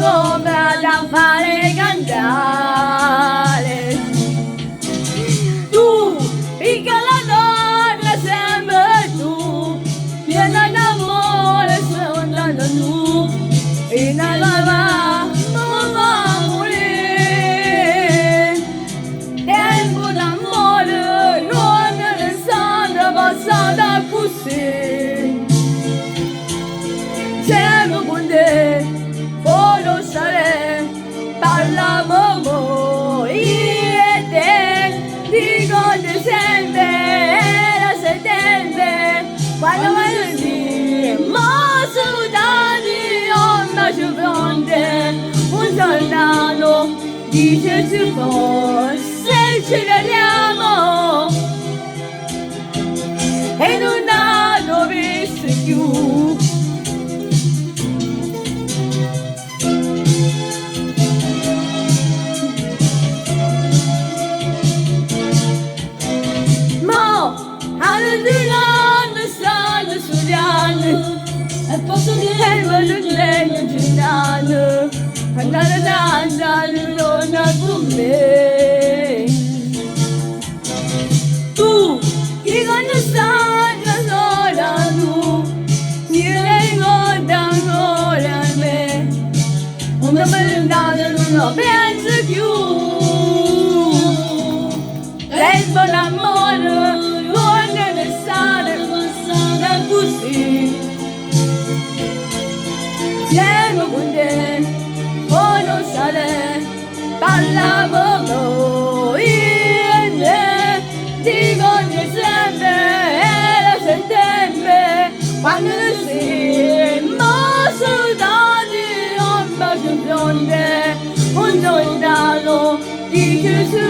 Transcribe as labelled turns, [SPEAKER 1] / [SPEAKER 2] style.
[SPEAKER 1] come da fare cantare. Tu, piccola donna, sempre tu, piena d'amore, sono tu, e nella va, non va a morire. Tempo d'amore, non ne sanno passata così. Siamo con te, conoscere, parliamo io e te, ricordi sempre, era settembre, quando venerdì, ma soldati, onda ci fronte, un soldato dice ci fosse, ci vediamo, e non hanno visto più. Stanno studiando e posso dire non legno girando andare andare non con me. Tu che quando stai sola tu mi ricorda ancora a me, una bella non lo penso più. Lei buon amore così. Siamo con te, conoscere, parliamo io e te, ricordi sempre, era settembre, quando ne siamo soldati, un bacio in fronte, un soldato dice su